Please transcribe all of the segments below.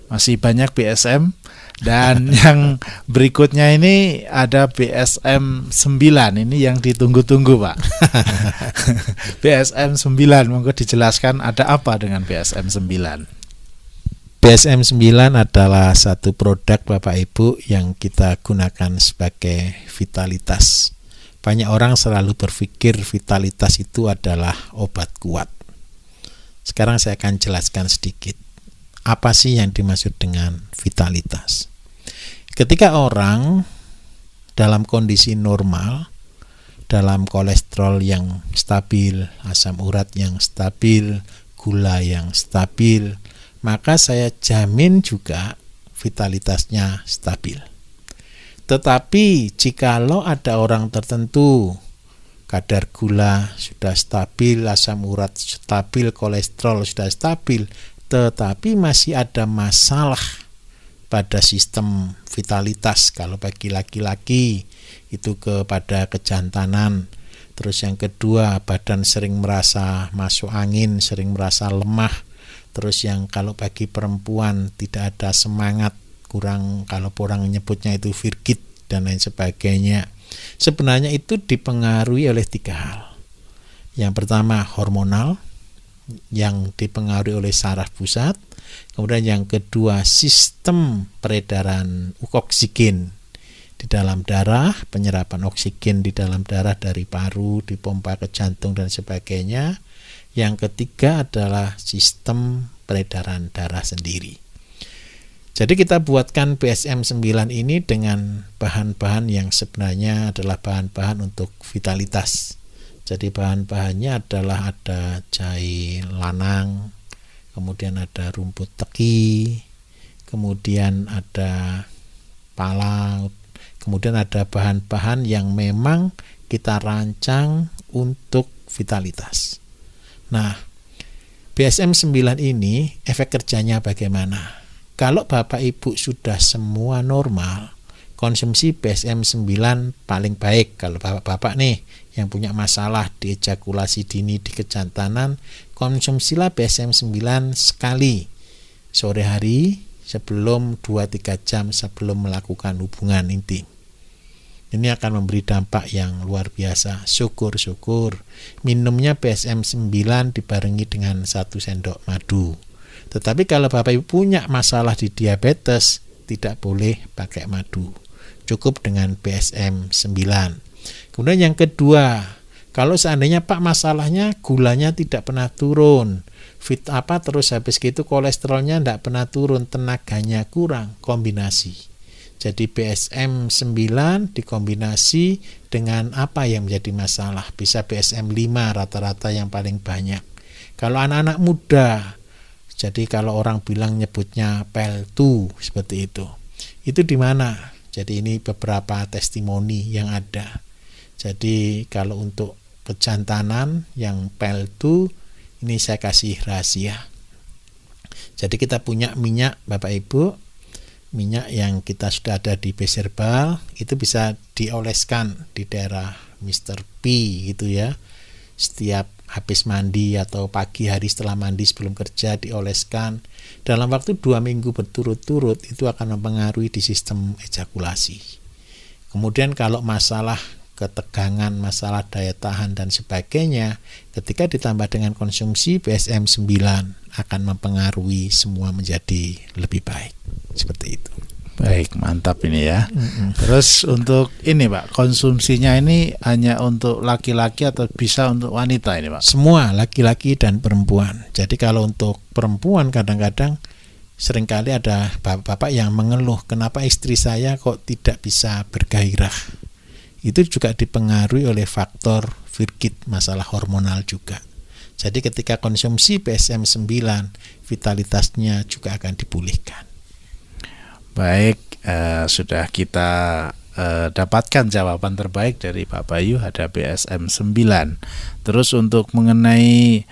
masih banyak BSM. Dan yang berikutnya ini ada BSM 9, ini yang ditunggu-tunggu Pak. BSM 9, monggo dijelaskan ada apa dengan BSM 9? BSM 9 adalah satu produk Bapak Ibu yang kita gunakan sebagai vitalitas. Banyak orang selalu berpikir vitalitas itu adalah obat kuat. Sekarang saya akan jelaskan sedikit. Apa sih yang dimaksud dengan vitalitas? Ketika orang dalam kondisi normal, dalam kolesterol yang stabil, asam urat yang stabil, gula yang stabil, maka saya jamin juga vitalitasnya stabil. Tetapi jikalau ada orang tertentu kadar gula sudah stabil, asam urat stabil, kolesterol sudah stabil, tetapi masih ada masalah pada sistem vitalitas. Kalau bagi laki-laki itu kepada kejantanan. Terus yang kedua, badan sering merasa masuk angin, sering merasa lemah. Terus yang kalau bagi perempuan tidak ada semangat, kurang, kalau orang menyebutnya itu virgit dan lain sebagainya. Sebenarnya itu dipengaruhi oleh 3 hal. Yang pertama hormonal, yang dipengaruhi oleh saraf pusat. Kemudian yang kedua sistem peredaran oksigen di dalam darah, penyerapan oksigen di dalam darah dari paru, dipompa ke jantung dan sebagainya. Yang ketiga adalah sistem peredaran darah sendiri. Jadi kita buatkan BSM 9 ini dengan bahan-bahan yang sebenarnya adalah bahan-bahan untuk vitalitas. Jadi bahan-bahannya adalah ada jahe lanang, kemudian ada rumput teki, kemudian ada pala, kemudian ada bahan-bahan yang memang kita rancang untuk vitalitas. Nah, BSM 9 ini efek kerjanya bagaimana? Kalau Bapak Ibu sudah semua normal, konsumsi BSM 9 paling baik. Kalau Bapak-bapak nih yang punya masalah di ejakulasi dini, di kejantanan, konsumsilah BSM 9 sekali sore hari sebelum 2-3 jam sebelum melakukan hubungan intim. Ini akan memberi dampak yang luar biasa. Syukur-syukur minumnya BSM 9 dibarengi dengan 1 sendok madu. Tetapi kalau Bapak Ibu punya masalah di diabetes, tidak boleh pakai madu. Cukup dengan BSM 9. Kemudian yang kedua, kalau seandainya Pak masalahnya gulanya tidak pernah turun, terus habis gitu kolesterolnya tidak pernah turun, tenaganya kurang, kombinasi. Jadi BSM 9 dikombinasi dengan apa yang menjadi masalah. Bisa BSM 5 rata-rata yang paling banyak. Kalau anak-anak muda, jadi kalau orang bilang nyebutnya PEL2 seperti itu. Itu di mana? Jadi ini beberapa testimoni yang ada. Jadi kalau untuk kejantanan yang PEL2 ini saya kasih rahasia. Jadi kita punya minyak Bapak Ibu, minyak yang kita sudah ada di Beserbal, itu bisa dioleskan di daerah Mr. P gitu ya. Setiap habis mandi atau pagi hari setelah mandi sebelum kerja dioleskan. Dalam waktu 2 minggu berturut-turut itu akan mempengaruhi di sistem ejakulasi. Kemudian kalau masalah ketegangan, masalah daya tahan dan sebagainya, ketika ditambah dengan konsumsi BSM 9 akan mempengaruhi semua menjadi lebih baik. Seperti itu. Baik, mantap ini ya. Terus untuk ini Pak, konsumsinya ini hanya untuk laki-laki atau bisa untuk wanita ini Pak? Semua, laki-laki dan perempuan. Jadi kalau untuk perempuan kadang-kadang seringkali ada bapak-bapak yang mengeluh, kenapa istri saya kok tidak bisa bergairah. Itu juga dipengaruhi oleh faktor virgit, masalah hormonal juga. Jadi ketika konsumsi BSM 9, vitalitasnya juga akan dipulihkan. Baik, sudah kita dapatkan jawaban terbaik dari Pak Bayu, ada BSM 9. Terus untuk mengenai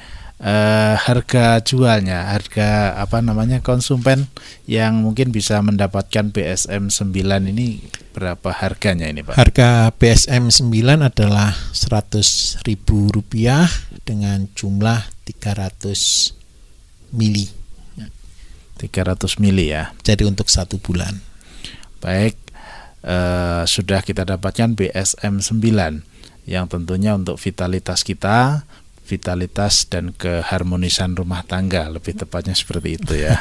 harga jualnya, harga konsumen yang mungkin bisa mendapatkan BSM 9 ini berapa harganya ini Pak? Harga BSM 9 adalah Rp100.000 dengan jumlah 300 mili. 300 mili ya. Jadi untuk 1 bulan. Baik, sudah kita dapatkan BSM 9 yang tentunya untuk vitalitas kita, vitalitas dan keharmonisan rumah tangga, lebih tepatnya seperti itu ya.